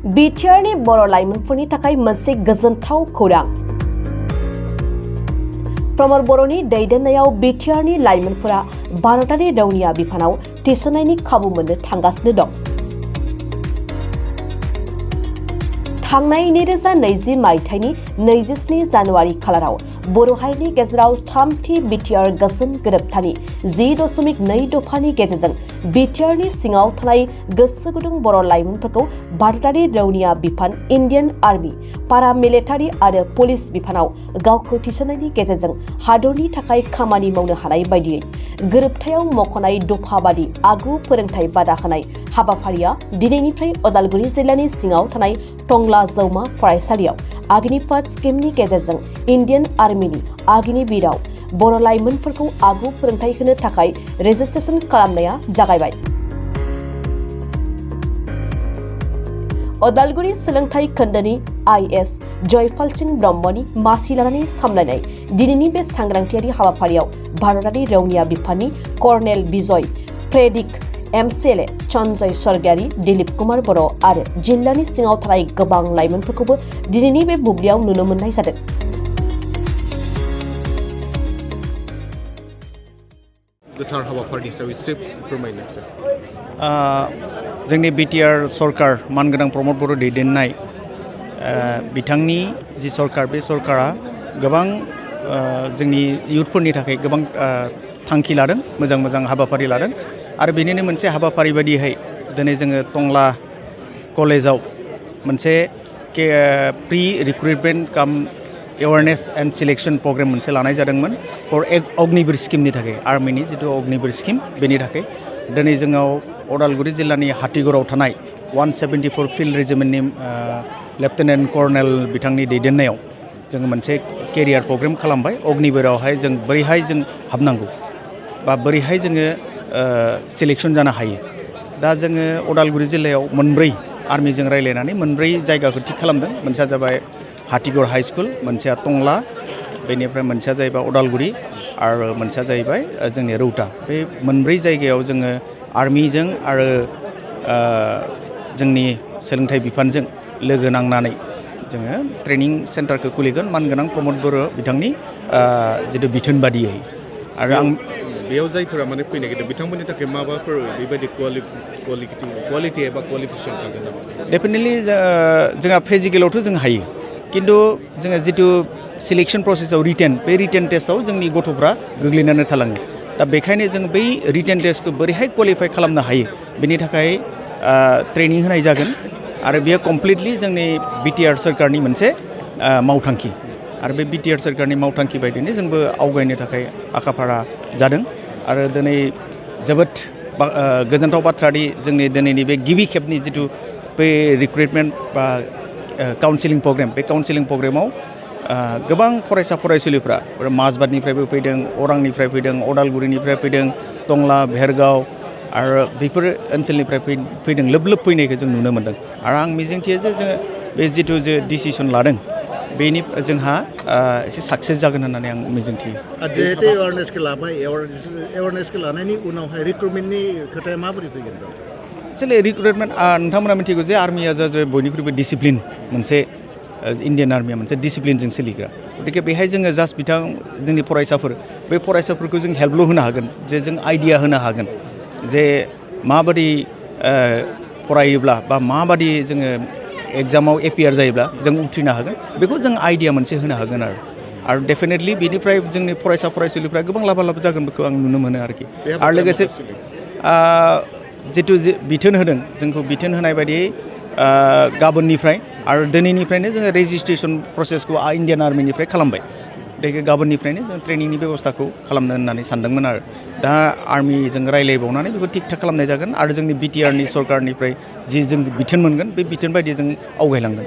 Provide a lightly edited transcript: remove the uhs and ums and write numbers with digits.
बिटिआरनि बर' लाइमोनफोरनि थाखाय मोनसे गोजोनथाव खौरां। प्रमद बर'नि दैदेननायाव बिटिआरनि लाइमोनफोरा भारतारि रौनिया बिफानाव थिसननायनि खाबु मोननो थांगासिनो दं। थांनाय 2020 मायथाइनि 27 जानुवारि खालाराव बर' हारिनि गेजेराव थामथि बिटिआर गोजोन गोरोबथानि 10.2 दफानि गेजेरजों बिटिआरनि सिङाव थानाय गोसो गुदुं बर' लाइमोनफोरखौ भारतारि रौनिया बिफान इन्डियान आर्मी, पारामिलिटारि आरो पुलिस बिफानाव गावखौ थिसननायनि गेजेरजों हादरनि थाखाय खामानि मावनो हानाय बायदियै गोरोबथायाव मख'नाय दफा बादि आगु फोरोंथाय बादा होनाय हाबाफारिया दिनैनिफ्राय उदालगुरि जिल्लानि सिङाव थानाय टंला जौमा फरायसालियाव अग्निपथ स्किमनि गेजेरजों इन्डियान आर्मिनि अग्निवीरआव बर' लाइमोनफोरखौ आगु फोरोंथाय होनो थाखाय रेजिस्ट्रेशन खालामनाया जागायबाय। उदालगुरि सोलोंथाइ खोन्दोनि आइएस जयपाल सिंह ब्रह्मनि मासि लानानै सामलायनाय दिनैनि बे सांग्रांथियारि हाबाफारियाव भारतारि रौनिया बिफाननि कर्नेल बिजय प्रेदिक, एमसिएलए सन्जय सरगियारि, दिलीप कुमार बर' आरो जिल्लानि सिङाव थानाय गोबां लाइमोनफोरखौबो दिनैनि बे बुब्लियाव नुनो मोननाय जादों। गोथार हाबाफारिनि सायाव एसे फोरमायनोसै। जोंनि बिटिआर सरकार मानगोनां प्रमद बर' दैदेननाय बिथांनि जि सरकार, बे सरकारा गोबां जोंनि इयुथफोरनि थाखाय गोबां थांखि लादों, मोजां मोजां हाबाफारि लादों आरो बेनिनो मोनसे हाबाफारि बायदियै दिनै जोङो टंला कलेजाव मोनसे प्रि रिक्रुटमेन्ट काम एवारनेस एन्ड सिलेक्शन प्रग्राम मोनसे लानाय जादोंमोन फर अग्निवीर स्किमनि थाखाय, आर्मिनि जिथु अग्निवीर स्किम बेनि थाखाय। दिनै जोङो उदालगुरि जिल्लानि हातिगड़ाव थानाय 174 फिल्ड रेजिमेन्टनि लेफ्टेनेन्ट कर्नेल बिथांनि दैदेननायाव जोङो मोनसे केरियार प्रग्राम खालामबाय। अग्निवीरावहाय जों बोरैहाय जों हाबनांगौ बा बोरैहाय जोङो सिलेक्शन जानो हायो। दा जोङो उदालगुरि जिल्लायाव मोनब्रै आर्मिजों रायज्लायनानै मोनब्रै जायगाखौ थिग खालामदों। मोनसेया जाबाय हातिगड़ हाई स्कुल, मोनसेया टंला, बेनिफ्राय मोनसेया जाहैबाय उदालगुरि आरो मोनसेया जाहैबाय जोंनि रौता। बे मोनब्रै जायगायाव जोङो आर्मिजों आरो जोंनि सोलोंथाइ बिफानजों लोगो नांनानै जोङो ट्रेनिं सेन्टारखौ खुलिगोन मानगोनां प्रमद बर' बिथांनि जिथु बिथोन बादियै। आरो आं बेयाव जायफोरा माने फैनो नागिरदों बिथांमोननि थाखाय माबाफोर बेबायदि क्वालिटि एबा क्वालिफिकेसन थागोन नामा? डेफिनेटलि जोंहा फिजिकेलावथ' जों हायो, खिन्थु जोङो जिथु सिलेक्शन प्रसेसआव बे रिटेन टेस्टआव जोंनि गथ'फ्रा गोग्लैनानै थालाङो। दा बेखायनो जों बै रिटेन टेस्टखौ बोरैहाय क्वालिफाइ खालामनो हायो बेनि थाखाय ट्रेनिं होनाय जागोन आरो बेयो कमप्लिटलि जोंनि बिटिआर सरकारनि मोनसे मावथांखि आरो बे बिटिआर सरकारनि मावथांखि बायदिनो जोंबो आवगायनो थाखाय आखा फाखा जादों। आरो दिनै जोबोद गोजोनथाव बाथ्रादि जोंनि दिनैनि बे गिबि खेबनि जिथु बे रिक्रुटमेन्ट बा काउन्सिलिं प्रग्राम, बे काउन्सिलिं प्रग्रामाव गोबां फरायसा फरायसुलिफ्रा माजबादनिफ्रायबो फैदों, अरांनिफ्राय फैदों, उदालगुरिनिफ्राय फैदों, टंला, भेरगाव आरो बेफोर ओनसोलनिफ्राय फैदों, लोब लोब फैनायखौ जों नुनो मोन्दों। आरो आं मिजिंथियो जे जोङो बे जिथु जे डिसिसन लादों बेनि जोंहा एसे साक्सेस जागोन होननानै आं मिजिंथियो। जिहेतु एवारनेसखौ लाबाय, एवारनेसखौ लानायनि उनावहाय रिक्रुटमेन्टनि खोथाया माबोरै फैगोन? एक्सुवेलि रिक्रुटमेन्ट नोंथांमोना मिथिगौ जे आर्मिया जाबाय बयनिख्रुइबो डिसिप्लिन मोनसे, इन्डियान आर्मिया मोनसे डिसिप्लिनजों सोलिग्रा। गतिके बेहाय जोङो जास्ट जोंनि फरायसाफोर, बे फरायसाफोरखौ जों हेल्पल' होनो हागोन, जे जों आइडिया होनो हागोन जे माबादि फरायोब्ला बा माबादि जोङो एग्जामाव एपियार जायोब्ला जों उथ्रिनो हागोन, बेखौ जों आइडिया मोनसे होनो हागोन आरो डेफिनेटलि बेनिफ्राय जोंनि फरायसा फरायसुलिफ्रा गोबां लाबा लाब जागोन बेखौ आं नुनो मोनो आरोखि। आरो लोगोसे जिथु बिथोन होदों, जोंखौ बिथोन होनाय बायदियै गाबोननिफ्राय आरो दिनैनिफ्रायनो जोङो रेजिस्ट्रेसन प्रसेसखौ इन्डियान आर्मिनिफ्राय खालामबाय। गाबोननिफ्रायनो जों ट्रेनिंनि बेबस्थाखौ खालामनो होननानै सानदोंमोन आरो दा आर्मिजों रायज्लायबावनानै बेखौ थिग थाक खालामनाय जागोन आरो जोंनि बिटिआरनि सरकारनिफ्राय जि जों बिथोन मोनगोन बे बिथोन बायदि जों आवगायलांगोन।